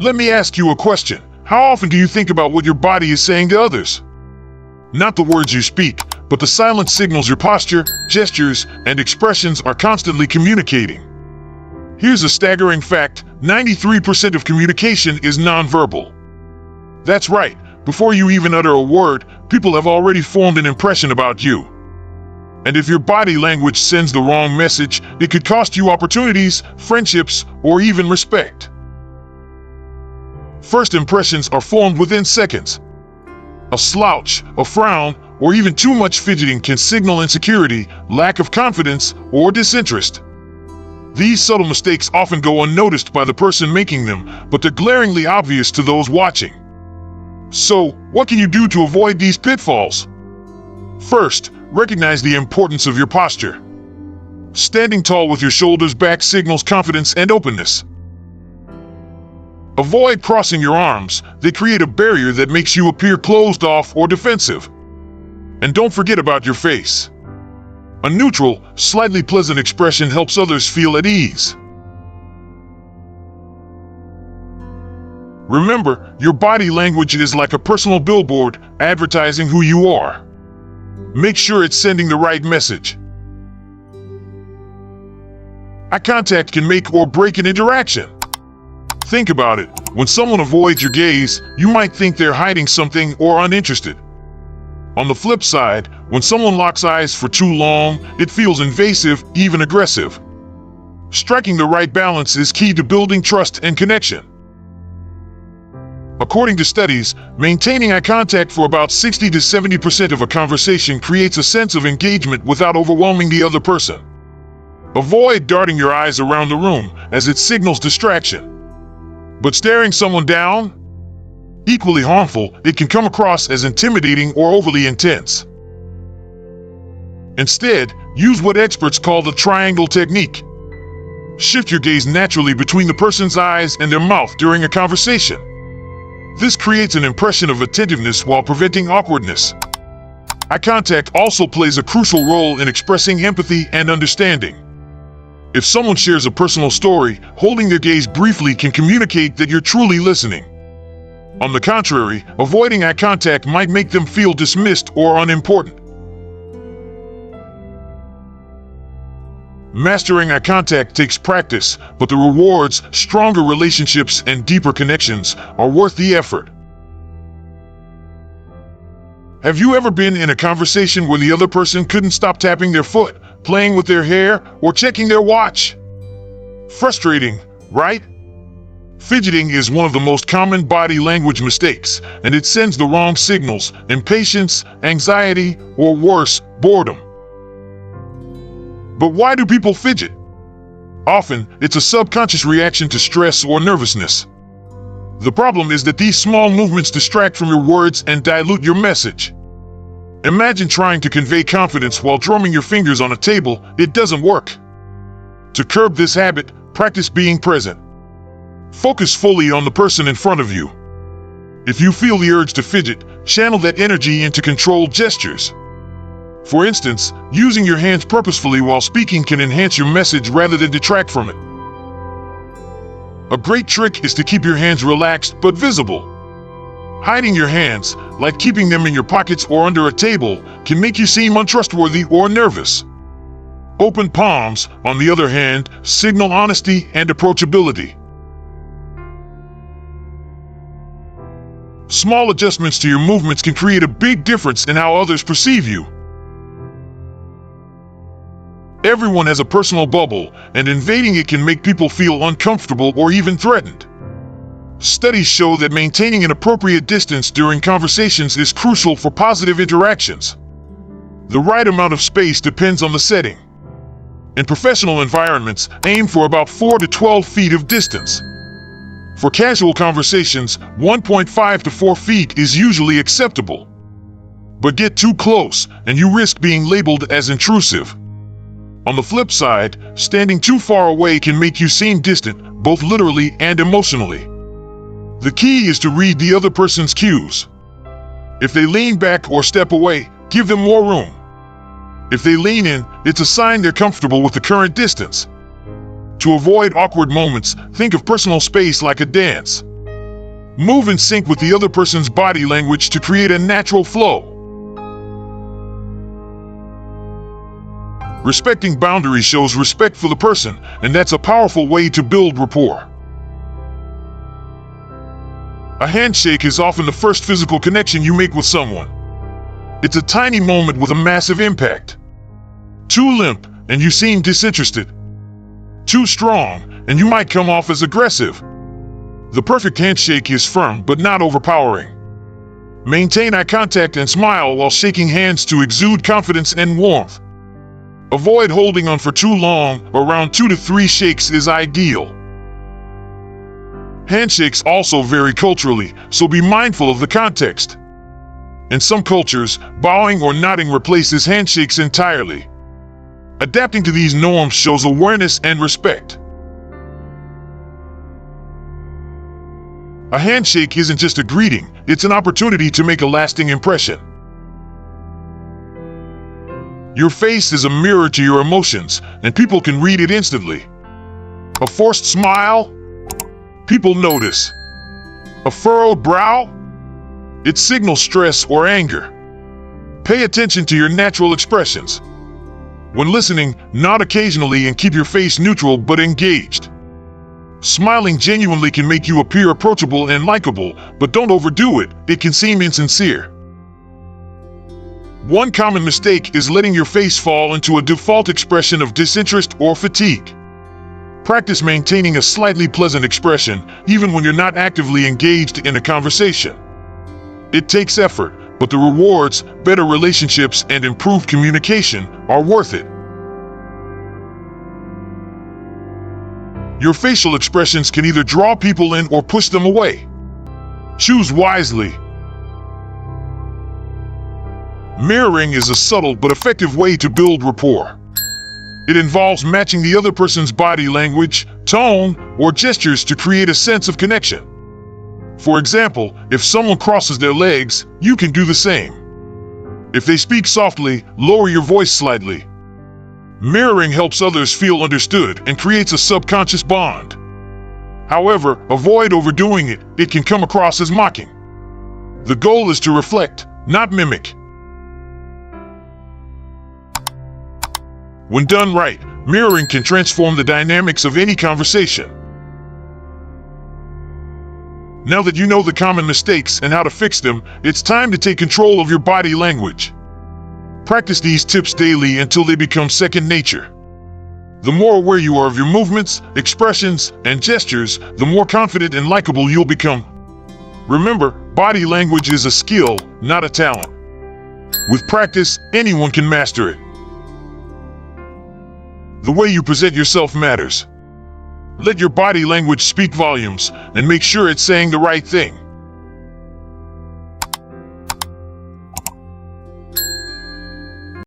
Let me ask you a question. How often do you think about what your body is saying to others? Not the words you speak, but the silent signals your posture, gestures, and expressions are constantly communicating. Here's a staggering fact: 93% of communication is nonverbal. That's right, before you even utter a word, people have already formed an impression about you. And if your body language sends the wrong message, it could cost you opportunities, friendships, or even respect. First impressions are formed within seconds. A slouch, a frown, or even too much fidgeting can signal insecurity, lack of confidence, or disinterest. These subtle mistakes often go unnoticed by the person making them, but they're glaringly obvious to those watching. So, what can you do to avoid these pitfalls? First, recognize the importance of your posture. Standing tall with your shoulders back signals confidence and openness. Avoid crossing your arms. They create a barrier that makes you appear closed off or defensive. And don't forget about your face. A neutral, slightly pleasant expression helps others feel at ease. Remember, your body language is like a personal billboard, advertising who you are. Make sure it's sending the right message. Eye contact can make or break an interaction. Think about it. When someone avoids your gaze, you might think they're hiding something or uninterested. On the flip side, when someone locks eyes for too long, it feels invasive, even aggressive. Striking the right balance is key to building trust and connection. According to studies, maintaining eye contact for about 60 to 70% of a conversation creates a sense of engagement without overwhelming the other person. Avoid darting your eyes around the room, as it signals distraction. But staring someone down? Equally harmful, it can come across as intimidating or overly intense. Instead, use what experts call the triangle technique. Shift your gaze naturally between the person's eyes and their mouth during a conversation. This creates an impression of attentiveness while preventing awkwardness. Eye contact also plays a crucial role in expressing empathy and understanding. If someone shares a personal story, holding their gaze briefly can communicate that you're truly listening. On the contrary, avoiding eye contact might make them feel dismissed or unimportant. Mastering eye contact takes practice, but the rewards, stronger relationships, and deeper connections are worth the effort. Have you ever been in a conversation where the other person couldn't stop tapping their foot, playing with their hair, or checking their watch? Frustrating, right? Fidgeting is one of the most common body language mistakes, and it sends the wrong signals: impatience, anxiety, or worse, boredom. But why do people fidget? Often, it's a subconscious reaction to stress or nervousness. The problem is that these small movements distract from your words and dilute your message. Imagine trying to convey confidence while drumming your fingers on a table. It doesn't work. To curb this habit, practice being present. Focus fully on the person in front of you. If you feel the urge to fidget, channel that energy into controlled gestures. For instance, using your hands purposefully while speaking can enhance your message rather than detract from it. A great trick is to keep your hands relaxed but visible. Hiding your hands, like keeping them in your pockets or under a table, can make you seem untrustworthy or nervous. Open palms, on the other hand, signal honesty and approachability. Small adjustments to your movements can create a big difference in how others perceive you. Everyone has a personal bubble, and invading it can make people feel uncomfortable or even threatened. Studies show that maintaining an appropriate distance during conversations is crucial for positive interactions. The right amount of space depends on the setting. In professional environments, aim for about 4 to 12 feet of distance. For casual conversations, 1.5 to 4 feet is usually acceptable. But get too close, and you risk being labeled as intrusive. On the flip side, standing too far away can make you seem distant, both literally and emotionally. The key is to read the other person's cues. If they lean back or step away, give them more room. If they lean in, it's a sign they're comfortable with the current distance. To avoid awkward moments, think of personal space like a dance. Move in sync with the other person's body language to create a natural flow. Respecting boundaries shows respect for the person, and that's a powerful way to build rapport. A handshake is often the first physical connection you make with someone. It's a tiny moment with a massive impact. Too limp, and you seem disinterested. Too strong, and you might come off as aggressive. The perfect handshake is firm but not overpowering. Maintain eye contact and smile while shaking hands to exude confidence and warmth. Avoid holding on for too long. Around 2 to 3 shakes is ideal. Handshakes also vary culturally, so be mindful of the context. In some cultures, bowing or nodding replaces handshakes entirely. Adapting to these norms shows awareness and respect. A handshake isn't just a greeting, it's an opportunity to make a lasting impression. Your face is a mirror to your emotions, and people can read it instantly. A forced smile? People notice. A furrowed brow? It signals stress or anger. Pay attention to your natural expressions. When listening, nod occasionally and keep your face neutral but engaged. Smiling genuinely can make you appear approachable and likable, but don't overdo it, it can seem insincere. One common mistake is letting your face fall into a default expression of disinterest or fatigue. Practice maintaining a slightly pleasant expression, even when you're not actively engaged in a conversation. It takes effort, but the rewards, better relationships, and improved communication are worth it. Your facial expressions can either draw people in or push them away. Choose wisely. Mirroring is a subtle but effective way to build rapport. It involves matching the other person's body language, tone, or gestures to create a sense of connection. For example, if someone crosses their legs, you can do the same. If they speak softly, lower your voice slightly. Mirroring helps others feel understood and creates a subconscious bond. However, avoid overdoing it, it can come across as mocking. The goal is to reflect, not mimic. When done right, mirroring can transform the dynamics of any conversation. Now that you know the common mistakes and how to fix them, it's time to take control of your body language. Practice these tips daily until they become second nature. The more aware you are of your movements, expressions, and gestures, the more confident and likable you'll become. Remember, body language is a skill, not a talent. With practice, anyone can master it. The way you present yourself matters. Let your body language speak volumes, and make sure it's saying the right thing.